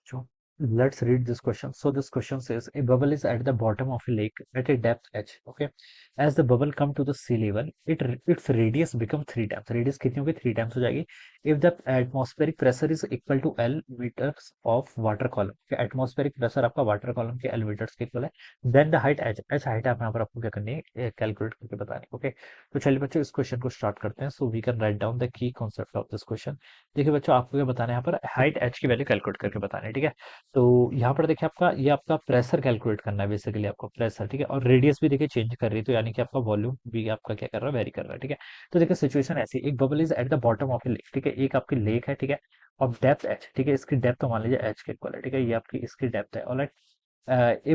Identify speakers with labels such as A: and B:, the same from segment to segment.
A: So let's read this question. So this question says a bubble is at the bottom of a lake at a depth h. Okay, as the bubble come to the sea level, its radius become 3 times. Radius कितनी होगी? 3 times हो जाएगी. If the atmospheric pressure is equal to L meters of water column, okay, atmospheric pressure आपका water column के L meters के equal है, then the height h. h height आप यहाँ पर आपको क्या करनी है? कैलकुलेट करके बतानी है. ओके, तो चलिए बच्चों इस क्वेश्चन को स्टार्ट करते हैं. So we can write down the key concept of this question. देखिए बच्चों, आपको क्या बताना है यहाँ पर? हाइट एच की वैल्यू कैलकुलेट करके बताना है. ठीक है, तो यहाँ पर देखिए आपका ये आपका प्रेशर कैलकुलेट करना है बेसिकली, आपको प्रेशर. ठीक है, और रेडियस भी देखिए चेंज कर रही है, तो यानी कि आपका वॉल्यूम भी आपका क्या कर रहा है? वेरी कर रहा है. ठीक है, तो देखिए सिचुएशन ऐसी, एक bubble is at the bottom of A lake. ठीक है, एक आपकी लेक है. ठीक है, और डेप्थ एच. ठीक है, इसकी डेप्थ तो मान लीजिए एच के इक्वल है. ठीक है, ये आपकी इसकी डेप्थ है. Alright, a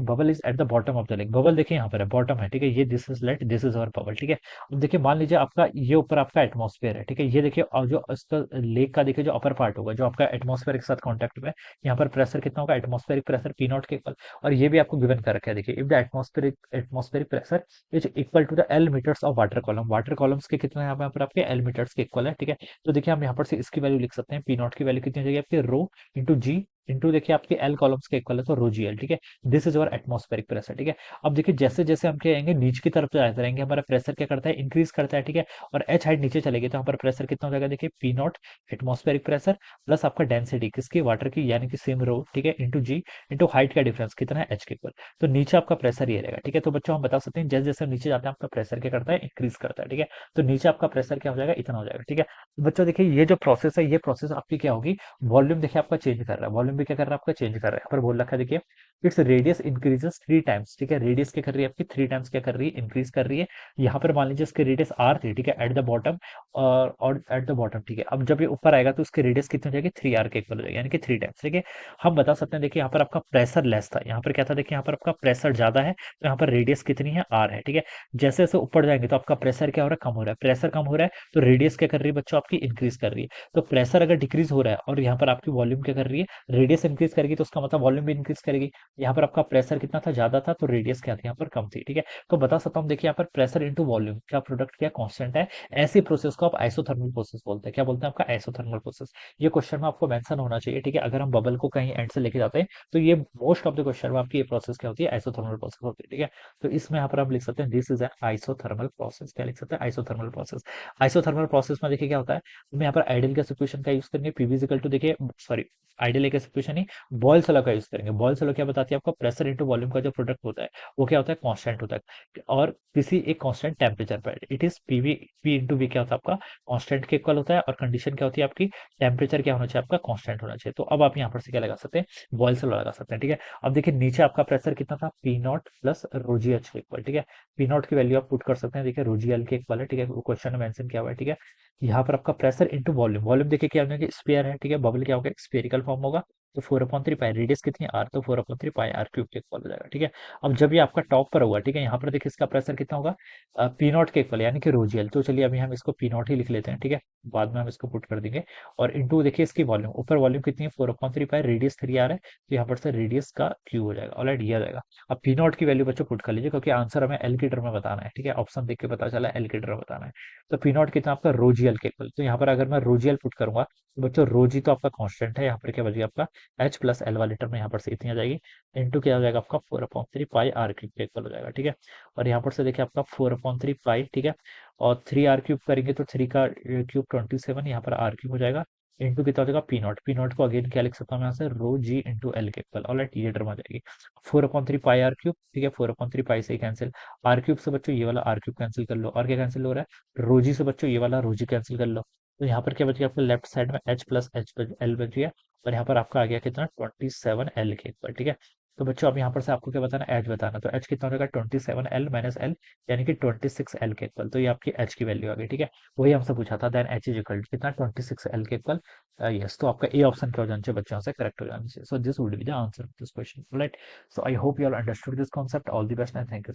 A: bubble is at the bottom of the lake. Bubble देखिए यहाँ पर है, बॉटम है. ठीक है, ये this is lake, this is our bubble. ठीक है, अब देखिए मान लीजिए आपका ये ऊपर आपका एटमॉस्फेयर है. ठीक है, ये देखिए, और जो इसका लेक का देखिए जो अपर पार्ट होगा, जो आपका एटमॉस्फेयर के साथ कांटेक्ट में है, यहाँ पर प्रेशर कितना होगा? एटमॉस्फेरिक प्रेशर पी नॉट के इक्वल. और ये भी आपको गिवन कर रखा है. देखिए, if the atmospheric pressure is equal to the L meters of water column. Water columns के कितने यहाँ पर आपके? एल मीटर्स के इक्वल है. ठीक है, तो देखिए हम यहाँ पर से इसकी वैल्यू लिख सकते हैं. पी नॉट की वैल्यू कितनी हो जाएगी आपकी? रो इंटू जी इंटू देखिए आपके एल कॉलम्स के इक्वल है, तो रो जी एल. ठीक है, this is our atmospheric pressure. ठीक है, अब देखिए जैसे जैसे हम क्या आएंगे नीचे की तरफ जाते रहेंगे, हमारा प्रेशर क्या करता है? इंक्रीज करता है. ठीक है, और एच हाइट नीचे चलेगी तो यहाँ पर प्रेशर कितना हो जाएगा? देखिए P not atmospheric pressure plus आपका डेंसिटी किसकी? वाटर की, यानी कि सेम रो. ठीक है, इंटू जी इंटू हाइट का डिफरेंस कितना है? एच के इक्वल. तो नीचे आपका प्रेशर ये रहेगा. ठीक है, तो बच्चों हम बता सकते हैं जैसे जैसे हम नीचे जाते हैं आपका प्रेशर क्या करता है? इंक्रीज करता है. ठीक है, तो नीचे आपका प्रेशर क्या हो जाएगा? इतना हो जाएगा. ठीक है, तो बच्चों देखिए ये जो प्रोसेस है, ये प्रोसेस आपकी क्या होगी? वॉल्यूम देखिए आपका चेंज कर रहा है. वॉल्यूम भी क्या कर रहा है? आपका चेंज कर रहा है. यहाँ पर बोल रखा है देखिए, इट्स रेडियस इंक्रीजेस 3 टाइम्स. ठीक है, रेडियस क्या कर रही है आपकी? 3 टाइम्स क्या कर रही है? इंक्रीज कर रही है. यहाँ पर मान लीजिए इसकी रेडियस आर थी. ठीक है, एट द बॉटम, और एट द बॉटम. ठीक है, अब जब ये ऊपर आएगा तो उसकी रेडियस कितनी हो जाएगी? 3 आर के इक्वल हो जाएगी, यानी कि 3 टाइम्स. ठीक है, हम बता सकते हैं देखिए यहाँ पर आपका प्रेशर लेस था, यहाँ पर क्या था? देखिए यहाँ पर आपका प्रेशर ज्यादा है, तो यहाँ पर रेडियस कितनी है? आर है. ठीक है, जैसे जैसे ऊपर जाएंगे तो आपका प्रेशर क्या हो रहा है? कम हो रहा है. प्रेशर कम हो रहा है तो रेडियस क्या कर रही है बच्चों? आपकी इंक्रीज कर रही है. तो प्रेशर अगर डिक्रीज हो रहा है और यहाँ पर आपकी वॉल्यूम क्या कर रही है? रेडियस इंक्रीज करेगी, तो उसका मतलब वॉल्यूम भी इंक्रीज करेगी. यहाँ पर आपका प्रेशर कितना था? ज्यादा था, तो रेडियस क्या थी? यहाँ पर कम थी. ठीक है, तो बता सकता हूँ देखिए यहाँ पर प्रेशर इंटू वॉल्यूम क्या प्रोडक्ट क्या कांस्टेंट है. ऐसी प्रोसेस को आप आइसोथर्मल प्रोसेस बोलते हैं. क्या बोलते हैं? आपका आइसोथर्मल प्रोसेस. ये क्वेश्चन में आपको मेंशन होना चाहिए. ठीक है, अगर हम बबल को कहीं एंड से लेके जाते हैं तो ये मोस्ट ऑफ द क्वेश्चन में आपकी ये प्रोसेस क्या होती है? आइसोथर्मल प्रोसेस होती है. ठीक है, तो इसमें यहाँ पर आप लिख सकते हैं this is an isothermal process. क्या लिख सकते हैं? Isothermal process. आइसोथर्मल प्रोसेस में देखिए क्या होता है, हम यहाँ पर आइडियल गैस इक्वेशन का यूज करेंगे. पी इक्वल टू देखिए, सॉरी, आइडियल गैस इक्वेशन नहीं, बॉयल्स लॉ का यूज करेंगे. बॉयल्स लॉ क्या बताती है? आपका प्रेशर इंटू वॉल्यूम का जो प्रोडक्ट होता है वो क्या होता है? कांस्टेंट होता है, और किसी एक कांस्टेंट टेम्परेचर पर. It is PV, P into V क्या होता है? आपका कांस्टेंट के इक्वल होता है, और कंडीशन क्या होती है आपकी? टेम्परेचर क्या होना चाहिए? आपका कांस्टेंट होना चाहिए. तो अब आप यहाँ पर से क्या लगा सकते हैं? बॉयल्स लॉ लगा सकते हैं. ठीक है, अब देखिए नीचे आपका प्रेशर कितना था? पी नॉट प्लस रोजी एच के इक्वल. ठीक है, पी नॉट की वैल्यू आप पुट कर सकते हैं. देखिए रोजी एल के इक्वल है. ठीक है, क्वेश्चन में मेंशन किया हुआ है. ठीक है, यहाँ पर आपका प्रेशर इंटू वॉल्यूम. वॉल्यूम देखिए क्या होगा? स्फीयर है. ठीक है, बबल क्या होगा? स्फेरिकल फॉर्म होगा, तो 4/3 पाई. रेडियस कितनी? आर, तो 4/3 पाई आर क्यूब के इक्वल हो जाएगा. ठीक है, अब जब ये आपका टॉप पर होगा, ठीक है, यहाँ पर देखिए इसका प्रेशर कितना होगा? पी नॉट के इक्वल, यानी कि रोजियल. तो चलिए अभी हम इसको पी नॉट ही लिख लेते हैं. ठीक है, बाद में हम इसको पुट कर देंगे. और इंटू देखिए इसकी वॉल्यूम, ऊपर वॉल्यूम कितनी है? 4/3 पाई. रेडियस 3 आर है, तो यहाँ पर से रेडियस का क्यूब हो जाएगा. ऑलराइट, ये आ जाएगा. अब पी नॉट की वैल्यू बच्चों पुट कर लीजिए, क्योंकि आंसर हमें एल की टर्म में बताना है. ठीक है, ऑप्शन देख के पता चला एल की टर्म में बताना है. तो पी नॉट कितना आपका? रोजियल के इक्वल. तो यहाँ पर अगर मैं रोजियल पुट करूंगा तो बच्चों रोजी तो आपका कांस्टेंट है, यहाँ पर क्या बचेगा आपका? एच प्लस एल वाली टर्म यहाँ पर से इतनी आ जाएगी. इंटू क्या हो जाएगा आपका? 4/3 पाई आर क्यूब के इक्वल हो जाएगा. ठीक है, और यहाँ पर से देखिए आपका 4/3 पाई. ठीक है, और 3 आर क्यूब करेंगे तो 3 का क्यूब 27, यहाँ पर आर क्यूब हो जाएगा. इंटू कितना हो जाएगा? P not. पी नॉट को अगेन क्या लिख सकता हूँ यहाँ से? रो जी इंटू एल के इक्वल. ऑलराइट, ये टर्म आ जाएगी. 4/3 पाई आर क्यूब. ठीक है, 4/3 पाई से कैंसिल. आर क्यूब से बच्चों ये वाला आर क्यूब कैंसिल कर लो, और क्या कैंसिल हो रहा है? रोजी से बच्चों ये वाला रोजी कैंसिल कर लो. तो यहाँ पर क्या बच गया आपको? लेफ्ट साइड में एच प्लस एच एल बच गया, और यहाँ पर आपका आ गया कितना? 27 एल के इक्वल. ठीक है, तो बच्चों अब यहाँ पर से आपको क्या बताना? एच बताना. तो एच कितना हो जाएगा? 27 एल - एल, यानी कि 26 एल के इक्वल. तो ये आपकी एच की वैल्यू आ गई. ठीक है, वही हमसे पूछा था. देन एच इज इक्वल कितना? 26 एल के इक्वल. यस, तो आपका ए ऑप्शन क्या हो जाना चाहिए बच्चों से? करेक्ट हो जाना चाहिए. So this would be the answer of this question. Right, so I hope you all understood this concept. All the best and thank you.